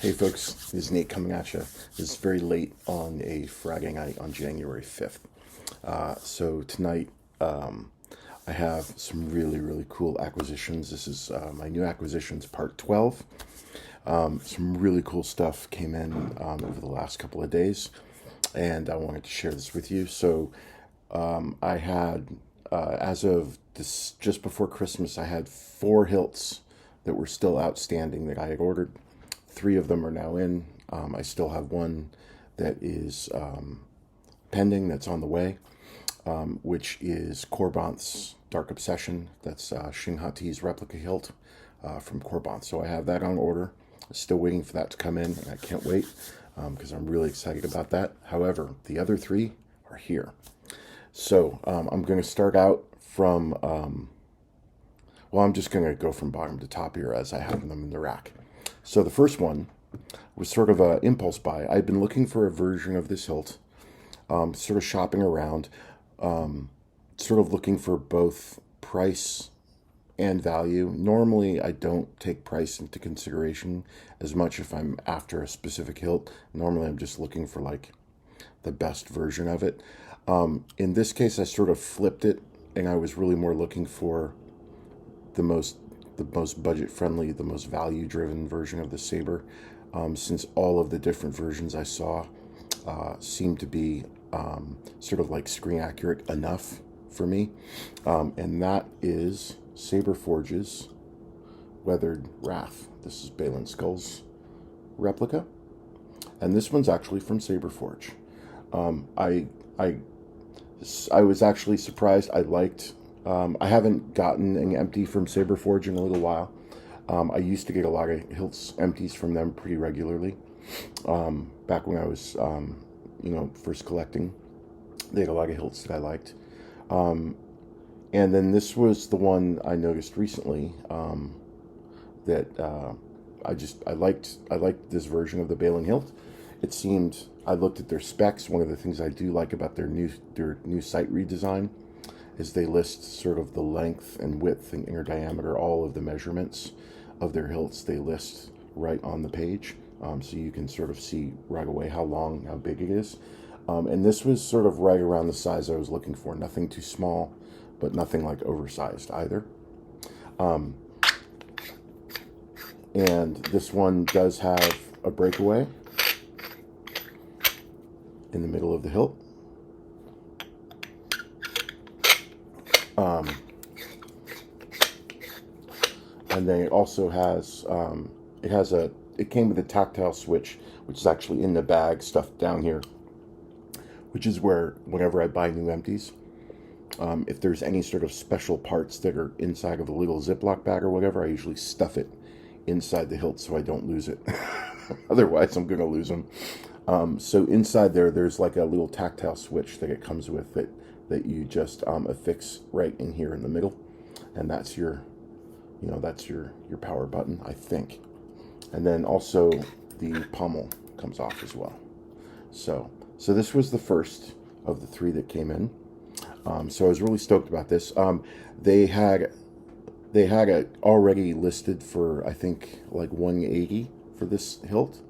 Hey folks, this is Nate coming at you. This is very late on a Friday night on January 5th. So tonight I have some really cool acquisitions. This is my new acquisitions part 12. Some really cool stuff came in over the last couple of days, and I wanted to share this with you. So I had, as of this, just before Christmas, I had 4 hilts that were still outstanding that I had ordered. 3 of them are now in. I still have one that is pending, that's on the way, which is Korbanth's Dark Obsession. That's Shinhati's replica hilt from Korbanth. So I have that on order. Still waiting for that to come in, and I can't wait because I'm really excited about that. However, the other 3 are here. So I'm going to start out from, well, I'm just going to go from bottom to top here as I have them in the rack. So the first one was sort of an impulse buy. I'd been looking for a version of this hilt, sort of shopping around, sort of looking for both price and value. Normally, I don't take price into consideration as much if I'm after a specific hilt. Normally, I'm just looking for like the best version of it. In this case, I sort of flipped it, and I was really more looking for the most budget-friendly, the most value-driven version of the Saber, since all of the different versions I saw seemed to be sort of like screen accurate enough for me, and that is Saber Forge's Weathered Wrath. This is Balin Skull's replica, and this one's actually from Saber Forge. I was actually surprised. I liked. I haven't gotten an empty from Saber Forge in a little while. I used to get a lot of hilts empties from them pretty regularly. Back when I was, first collecting, they had a lot of hilts that I liked. And then this was the one I noticed recently that I liked this version of the Balin hilt. It seemed, I looked at their specs. One of the things I do like about their new site redesign is they list sort of the length and width and inner diameter, all of the measurements of their hilts. They list right on the page, so you can sort of see right away how long, how big it is. And this was sort of right around the size I was looking for. Nothing too small, but nothing like oversized either. And this one does have a breakaway in the middle of the hilt. And then it also has, it came with a tactile switch, which is actually in the bag, stuffed down here, which is where, whenever I buy new empties, if there's any sort of special parts that are inside of a little Ziploc bag or whatever, I usually stuff it inside the hilt so I don't lose it. Otherwise, I'm going to lose them. So inside there's like a little tactile switch that it comes with that you just affix right in here in the middle, and that's your power button, I think. And then also the pommel comes off as well. So this was the first of the 3 that came in. So I was really stoked about this. They had it already listed for, I think, like $180 for this hilt.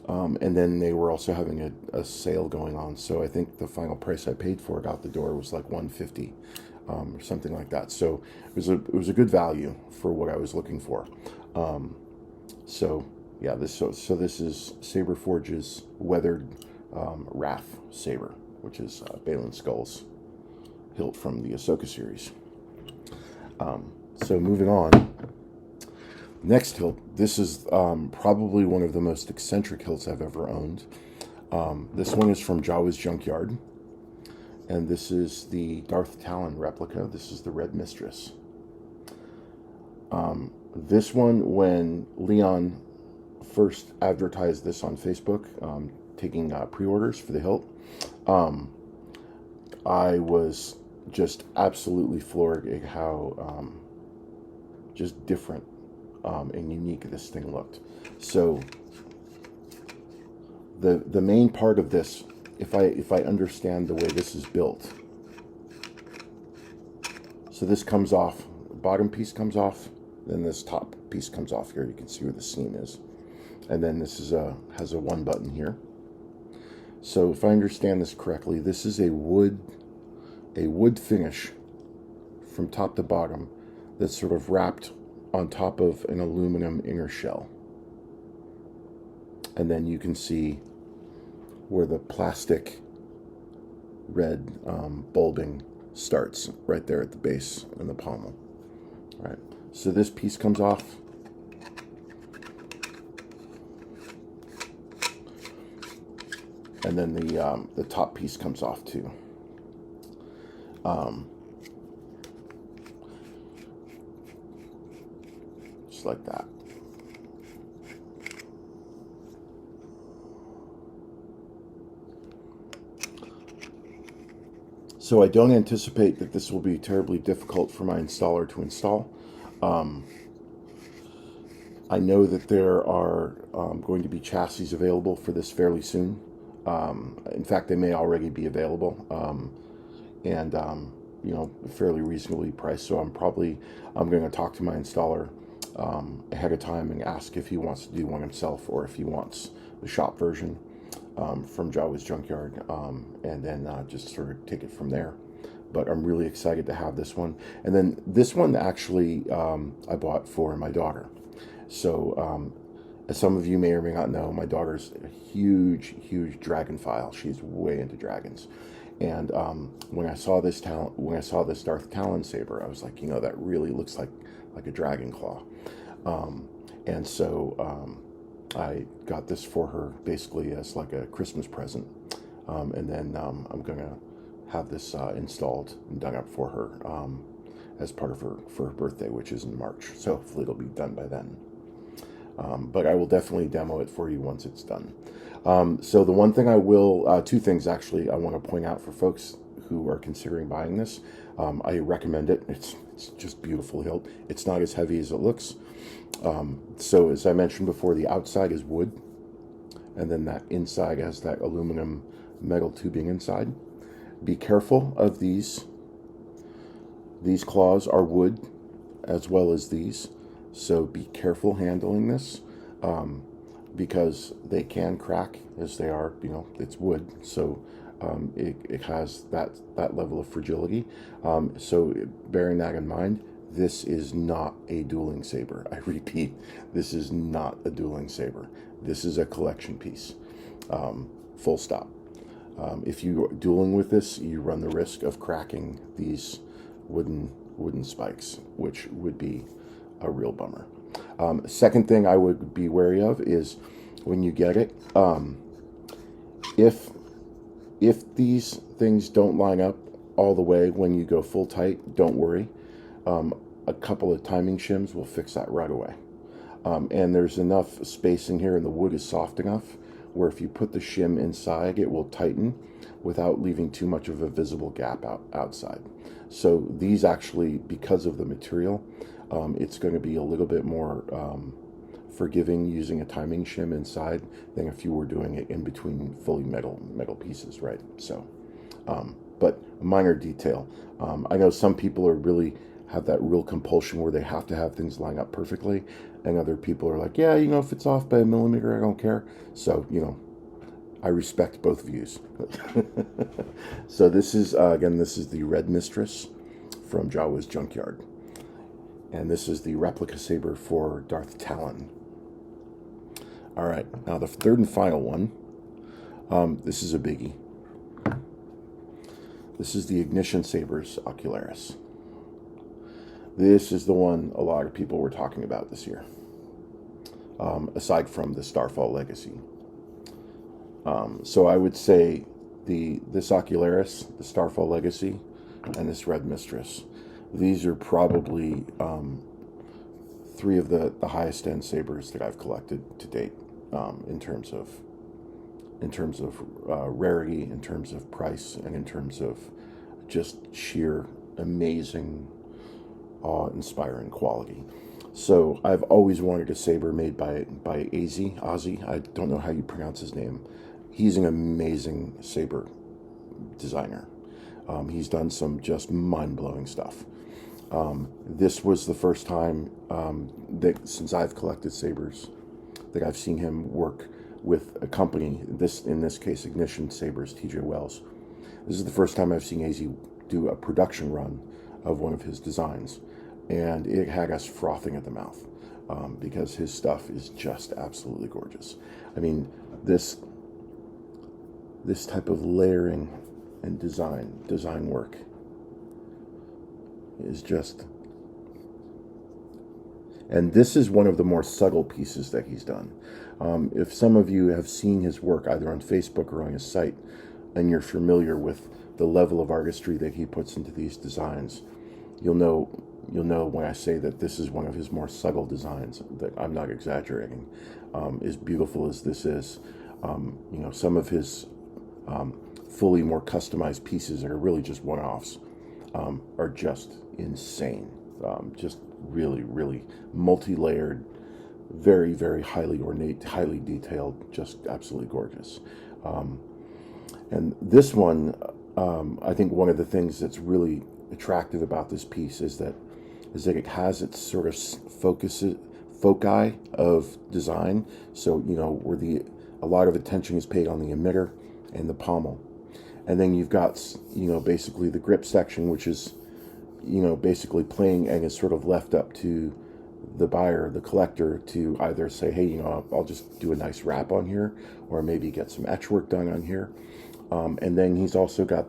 And then they were also having a sale going on. So I think the final price I paid for it out the door was like $150, or something like that. So it was a good value for what I was looking for. So yeah, this is Saber Forge's Weathered Wrath Saber, which is Balin Skull's hilt from the Ahsoka series. So moving on. Next hilt, this is probably one of the most eccentric hilts I've ever owned. This one is from Jaas Junkyard, and this is the Darth Talon replica. This is the Red Mistress. This one, when Leon first advertised this on Facebook, taking pre-orders for the hilt, I was just absolutely floored at how just different and unique this thing looked. So the main part of this, if I understand the way this is built, so this comes off, the bottom piece comes off, then this top piece comes off here. You can see where the seam is. and then this is has a one button here. So if I understand this correctly, this is a wood finish from top to bottom that's sort of wrapped on top of an aluminum inner shell. And then you can see where the plastic red bulbing starts right there at the base and the pommel. All right, so this piece comes off. And then the top piece comes off too. Just like that. So I don't anticipate that this will be terribly difficult for my installer to install. I know that there are going to be chassis available for this fairly soon. In fact, they may already be available, and you know, fairly reasonably priced. So I'm going to talk to my installer ahead of time and ask if he wants to do one himself or if he wants the shop version from Jaas Junkyard, and then just sort of take it from there. But I'm really excited to have this one. And then this one actually I bought for my daughter. So as some of you may or may not know, my daughter's a huge dragonphile. She's way into dragons. And when I saw this Darth Talon saber, I was like, you know, that really looks like a dragon claw. And so I got this for her basically as like a Christmas present. And then I'm gonna have this installed and done up for her as part of her birthday, which is in March. So hopefully it'll be done by then. But I will definitely demo it for you once it's done. So the one thing I will, two things actually I want to point out for folks who are considering buying this. I recommend it. It's just beautiful hilt. It's not as heavy as it looks. So as I mentioned before, the outside is wood, and then that inside has that aluminum metal tubing inside. Be careful of these. These claws are wood as well as these. So be careful handling this, because they can crack as they are, you know, it's wood. So it has that level of fragility. So bearing that in mind, this is not a dueling saber. I repeat, this is not a dueling saber. This is a collection piece, full stop. If you're dueling with this, you run the risk of cracking these wooden spikes, which would be a real bummer. Second thing I would be wary of is when you get it, if these things don't line up all the way when you go full tight, don't worry. A couple of timing shims will fix that right away. And there's enough space in here and the wood is soft enough where if you put the shim inside, it will tighten without leaving too much of a visible gap outside. So these actually, because of the material, it's going to be a little bit more forgiving using a timing shim inside than if you were doing it in between fully metal pieces, right? So, but a minor detail. I know some people have that real compulsion where they have to have things line up perfectly, and other people are like, yeah, you know, if it's off by a millimeter, I don't care. So, you know, I respect both views. So this is, again, this is the Red Mistress from Jaas Junkyard. And this is the replica saber for Darth Talon. All right, now the third and final one. This is a biggie. This is the Ignition Sabers Ocularis. This is the one a lot of people were talking about this year, aside from the Starfall Legacy. So I would say this Ocularis, the Starfall Legacy, and this Red Mistress. These are probably three of the highest end sabers that I've collected to date, in terms of rarity, in terms of price, and in terms of just sheer amazing, awe-inspiring quality. So I've always wanted a saber made by Ozzy. I don't know how you pronounce his name. He's an amazing saber designer. He's done some just mind-blowing stuff. This was the first time that since I've collected sabers that I've seen him work with a company, in this case Ignition Sabers, TJ Wells. This is the first time I've seen AZ do a production run of one of his designs, and it had us frothing at the mouth, because his stuff is just absolutely gorgeous. I mean, this type of layering and design work is just, and this is one of the more subtle pieces that he's done. If some of you have seen his work either on Facebook or on his site, and you're familiar with the level of artistry that he puts into these designs, you'll know when I say that this is one of his more subtle designs, that I'm not exaggerating. As beautiful as this is, you know, some of his fully more customized pieces that are really just one-offs are just insane. Just really, really multi-layered, very, very highly ornate, highly detailed, just absolutely gorgeous. And this one, I think one of the things that's really attractive about this piece is that it has its sort of foci of design. So, you know, where a lot of attention is paid on the emitter and the pommel. And then you've got, you know, basically the grip section, which is, you know, basically playing and is sort of left up to the buyer, the collector, to either say, hey, you know, I'll just do a nice wrap on here, or maybe get some etch work done on here. And then he's also got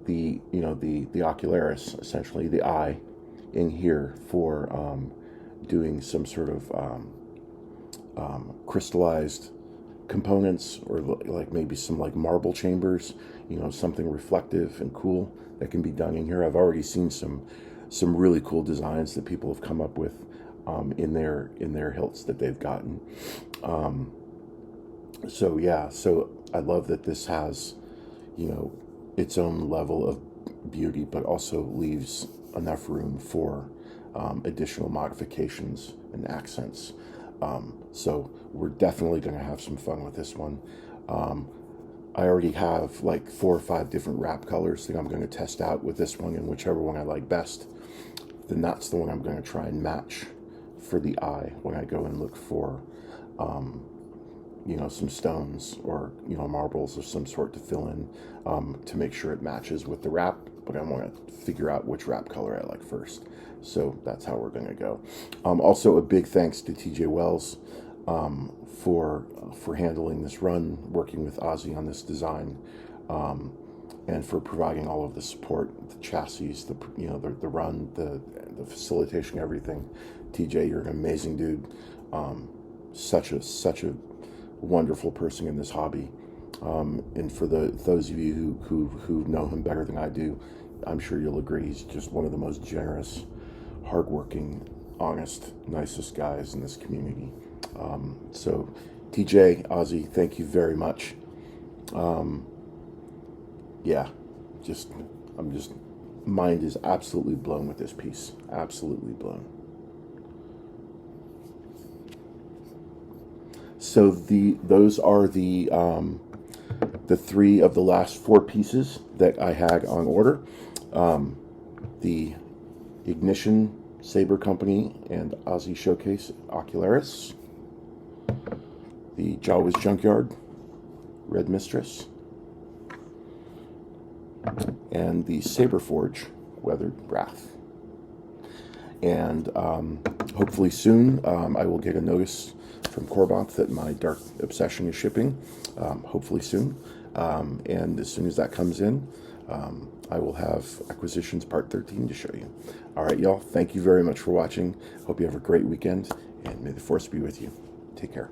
the, you know, the Ocularis, essentially the eye in here for doing some sort of crystallized components, or like maybe some like marble chambers, you know, something reflective and cool that can be done in here. I've already seen some really cool designs that people have come up with in their hilts that they've gotten. So yeah, so I love that this has, you know, its own level of beauty, but also leaves enough room for additional modifications and accents. So we're definitely going to have some fun with this one. I already have like 4 or 5 different wrap colors that I'm going to test out with this one, and whichever one I like best, then that's the one I'm going to try and match for the eye when I go and look for, you know, some stones or, you know, marbles of some sort to fill in, to make sure it matches with the wrap. But I want to figure out which wrap color I like first. So that's how we're going to go. Also, a big thanks to TJ Wells for handling this run, working with Ozzy on this design, and for providing all of the support, the chassis, the, you know, the run, the facilitation, everything. TJ, you're an amazing dude. Such a wonderful person in this hobby. And for those of you who know him better than I do, I'm sure you'll agree he's just one of the most generous, hardworking, honest, nicest guys in this community. So TJ, Ozzy, thank you very much. Yeah, mind is absolutely blown with this piece. Absolutely blown. So those are the 3 of the last 4 pieces that I had on order. The Ignition Saber Company and Ozzy Showcase Ocularis, the Jaas Junkyard Red Mistress, and the Saber Forge Weathered Wrath. And hopefully soon I will get a notice from Korboth that my Dark Obsession is shipping, hopefully soon. And as soon as that comes in, I will have Acquisitions Part 13 to show you. All right, y'all, thank you very much for watching. Hope you have a great weekend, and may the Force be with you. Take care.